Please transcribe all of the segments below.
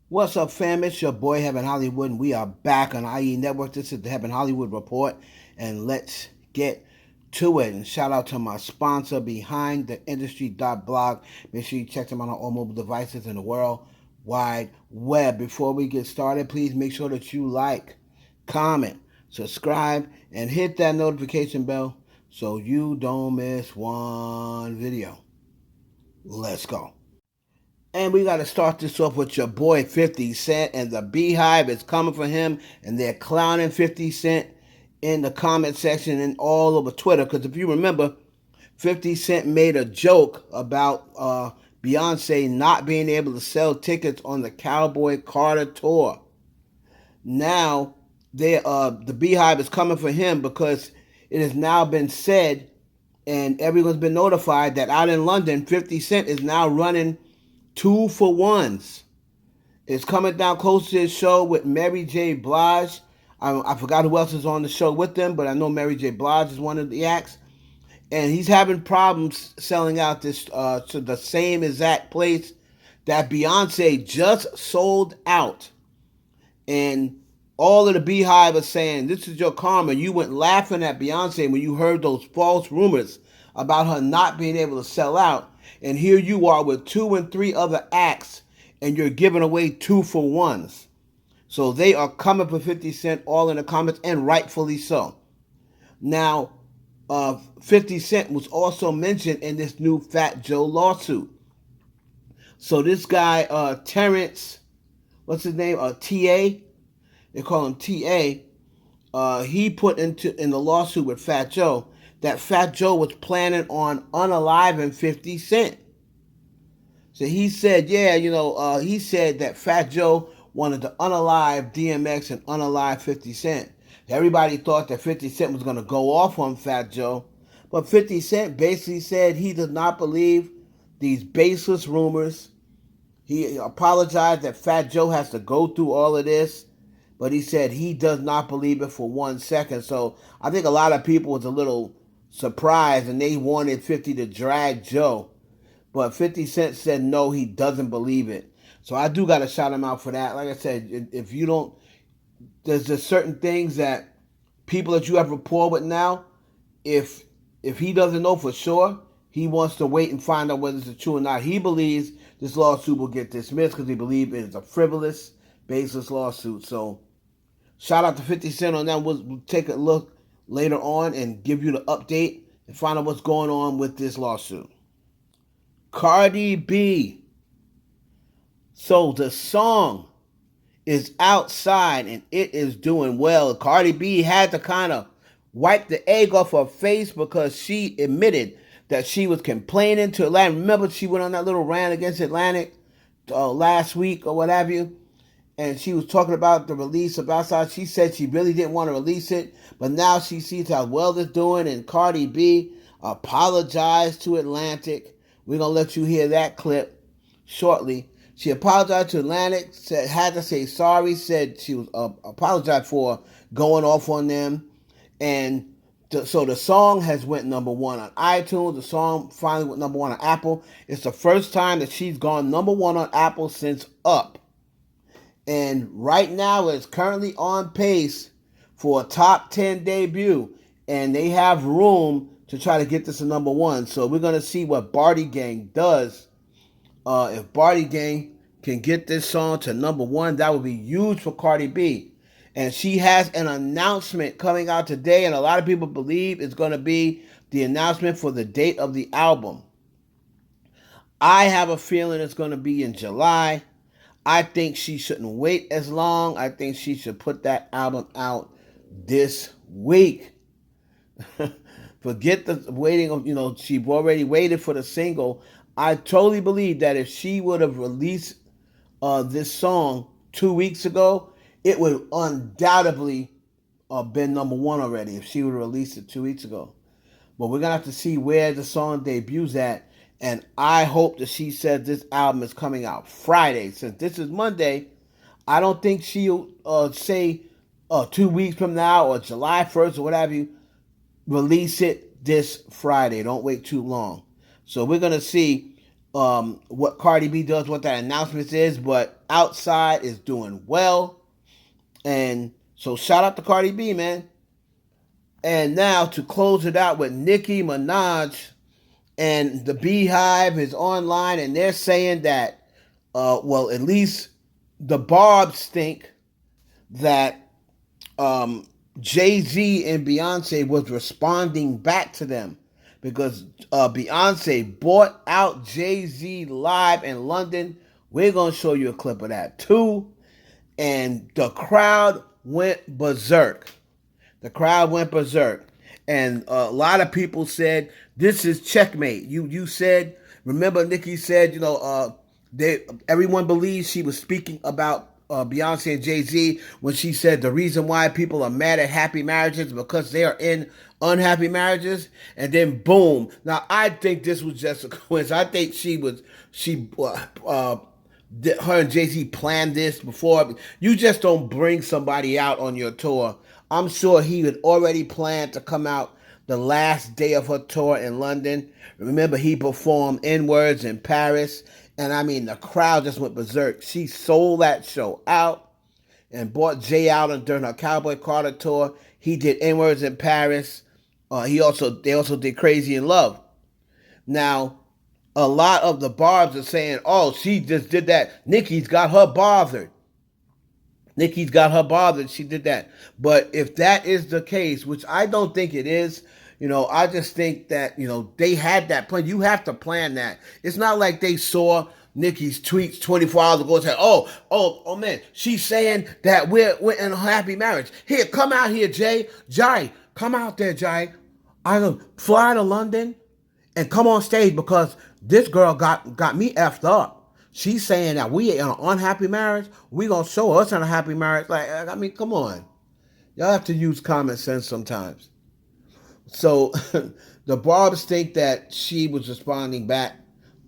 What's up, fam? It's your boy Heaven Hollywood, and we are back on IE Network. This is the Heaven Hollywood Report, and let's get to it. And shout out to my sponsor, Behind the Industry.blog. Make sure you check them out on all mobile devices in the world wide web. Before we get started, please make sure that you like, comment, subscribe, and hit that notification bell so you don't miss one video. Let's go. And we got to start this off with your boy 50 Cent, and the BeyHive is coming for him, and they're clowning 50 Cent in the comment section and all over Twitter. Because if you remember, 50 Cent made a joke about Beyonce not being able to sell tickets on the Cowboy Carter Tour. Now, the BeyHive is coming for him because it has now been said, and everyone's been notified, that out in London, 50 Cent is now running 2-for-1s. It's coming down close to his show with Mary J. Blige. I forgot who else is on the show with them, but I know Mary J. Blige is one of the acts. And he's having problems selling out this to the same exact place that Beyonce just sold out. And all of the BeyHive are saying, this is your karma. You went laughing at Beyonce when you heard those false rumors about her not being able to sell out. And here you are with 2 and 3 other acts, and you're giving away 2-for-1s. So they are coming for 50 Cent all in the comments, and rightfully so. Now, 50 Cent was also mentioned in this new Fat Joe lawsuit. So this guy, Terrence, what's his name? TA. They call him TA. He put in the lawsuit with Fat Joe that Fat Joe was planning on unaliving 50 Cent. So he said, he said that Fat Joe wanted to unalive DMX and unalive 50 Cent. Everybody thought that 50 Cent was going to go off on Fat Joe, but 50 Cent basically said he does not believe these baseless rumors. He apologized that Fat Joe has to go through all of this, but he said he does not believe it for 1 second. So I think a lot of people was a little surprised, and they wanted 50 to drag Joe. But 50 Cent said no, he doesn't believe it. So I do got to shout him out for that. Like I said, if you don't, there's just certain things that people that you have rapport with now, if he doesn't know for sure, he wants to wait and find out whether it's true or not. He believes this lawsuit will get dismissed because he believes it is a frivolous, baseless lawsuit. So shout out to 50 Cent on that. We'll take a look later on and give you the update and find out what's going on with this lawsuit. Cardi B. So the song is outside and it is doing well. Cardi B had to kind of wipe the egg off her face because she admitted that she was complaining to Atlantic. Remember, she went on that little rant against Atlantic last week or what have you, and she was talking about the release of Outside. She said she really didn't want to release it, but now she sees how well it's doing, and Cardi B apologized to Atlantic. We're going to let you hear that clip shortly. She apologized to Atlantic, had to say sorry, said she was apologized for going off on them. And so the song has went number 1 on iTunes. The song finally went number 1 on Apple. It's the first time that she's gone number 1 on Apple since Up. And right now it's currently on pace for a top 10 debut. And they have room to try to get this to number 1. So we're going to see what Barty Gang does. If Barty Gang can get this song to number 1, that would be huge for Cardi B. And she has an announcement coming out today, and a lot of people believe it's going to be the announcement for the date of the album. I have a feeling it's going to be in July. I think she shouldn't wait as long. I think she should put that album out this week. Forget the waiting of, she already waited for the single. I totally believe that if she would have released this song 2 weeks ago, it would undoubtedly been number 1 already if she would have released it 2 weeks ago. But we're going to have to see where the song debuts at. And I hope that she said this album is coming out Friday. Since this is Monday, I don't think she'll say 2 weeks from now or July 1st or whatever, release it this Friday. Don't wait too long. So we're going to see what Cardi B does, what that announcement is, but outside is doing well. And so shout out to Cardi B, man. And now to close it out with Nicki Minaj and the BeyHive is online, and they're saying that, well, at least the Barbs think that Jay-Z and Beyonce was responding back to them because Beyonce bought out Jay-Z live in London. We're going to show you a clip of that too. And the crowd went berserk. The crowd went berserk. And a lot of people said, this is checkmate. You said, remember Nicki said, everyone believes she was speaking about Beyonce and Jay-Z when she said the reason why people are mad at happy marriages because they are in unhappy marriages. And then boom. Now I think this was just a coincidence. I think her and Jay-Z planned this before. You just don't bring somebody out on your tour. I'm sure he had already planned to come out the last day of her tour in London. Remember, he performed N-words in Paris. And I mean, the crowd just went berserk. She sold that show out and brought Jay out during her Cowboy Carter tour. He did N-words in Paris. They also did Crazy in Love. Now, a lot of the Barbs are saying, oh, she just did that. Nicki's got her bothered. She did that. But if that is the case, which I don't think it is, I just think that, they had that plan. You have to plan that. It's not like they saw Nicki's tweets 24 hours ago and said, oh man, she's saying that we're in a happy marriage. Here, come out here, Jay. Come out there, Jay. I'm going to fly to London and come on stage because this girl got me effed up. She's saying that we in an unhappy marriage. We gonna show us in a happy marriage. Like, I mean, come on. Y'all have to use common sense sometimes. So the Barbs think that she was responding back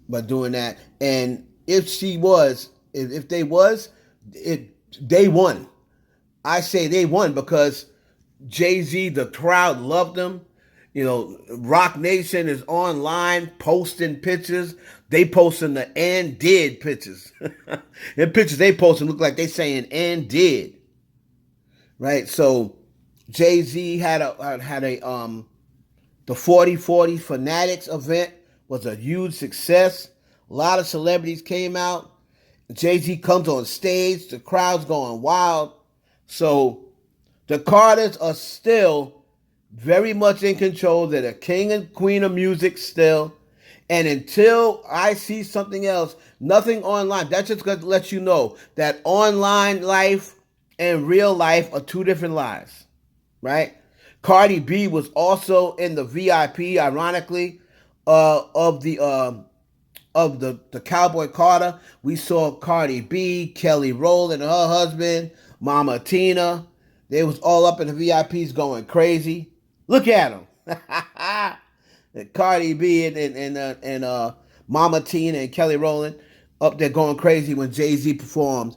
by doing that. And if they won, I say they won because Jay-Z, the crowd loved them. Rock Nation is online posting pictures. They posting the and did pictures. The pictures they posting look like they saying and did. Right? So Jay-Z had the 40/40 Fanatics event was a huge success. A lot of celebrities came out. Jay-Z comes on stage. The crowd's going wild. So the Carters are still very much in control. They're the king and queen of music still. And until I see something else, nothing online. That's just going to let you know that online life and real life are two different lives, right? Cardi B was also in the VIP, ironically, of the Cowboy Carter. We saw Cardi B, Kelly Rowland, and her husband, Mama Tina. They was all up in the VIPs going crazy. Look at them. Cardi B and Mama Tina and Kelly Rowland up there going crazy when Jay-Z performed.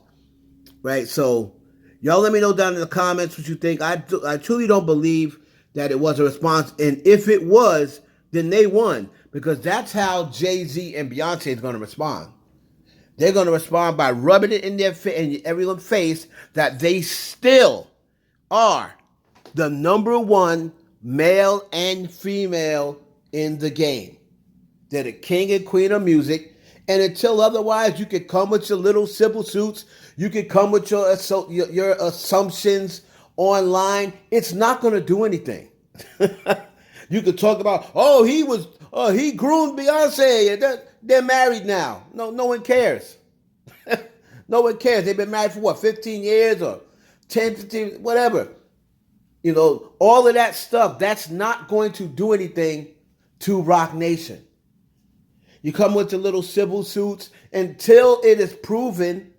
Right? So y'all let me know down in the comments what you think. I truly don't believe that it was a response. And if it was, then they won. Because that's how Jay-Z and Beyonce is going to respond. They're going to respond by rubbing it in everyone's face that they still are the number one male and female in the game. They're the king and queen of music. And until otherwise, you can come with your little simple suits. You can come with your assumptions online. It's not going to do anything. You could talk about, he groomed Beyonce. And they're married now. No one cares. No one cares. They've been married for 15 years or 10, 15, whatever. All of that stuff, that's not going to do anything to Rock Nation. You come with your little civil suits until it is proven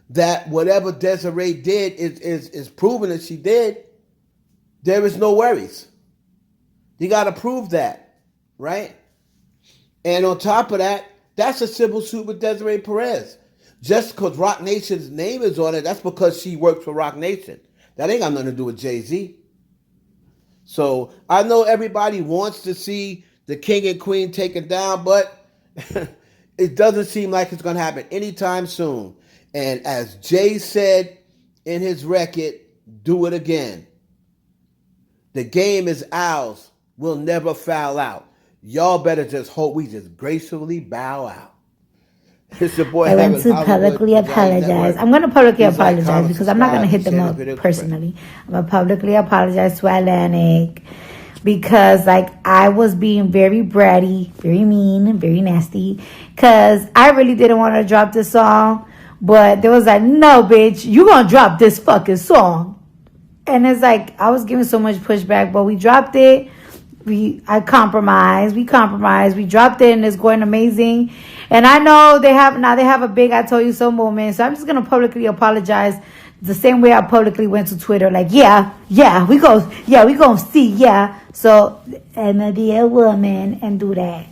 that whatever Desiree did is proven that she did, there is no worries. You got to prove that, right? And on top of that, that's a civil suit with Desiree Perez. Just because Rock Nation's name is on it, that's because she works for Rock Nation. That ain't got nothing to do with Jay-Z. So I know everybody wants to see the king and queen taken down, but It doesn't seem like it's going to happen anytime soon. And as Jay said in his record, do it again. The game is ours. We'll never foul out. Y'all better just hope we just gracefully bow out. It's your boy. I went to publicly apologize. I'm going to publicly apologize because I'm not going to hit them up personally. I'm going to publicly apologize to Atlantic because, like, I was being very bratty, very mean, very nasty because I really didn't want to drop this song. But they was like, no, bitch, you going to drop this fucking song. And it's like, I was giving so much pushback, but we dropped it. I compromised. We dropped it and it's going amazing. And I know they have a big I told you so moment. So I'm just going to publicly apologize the same way I publicly went to Twitter. Like, we going to see, yeah. So, I'm going to be a woman and do that.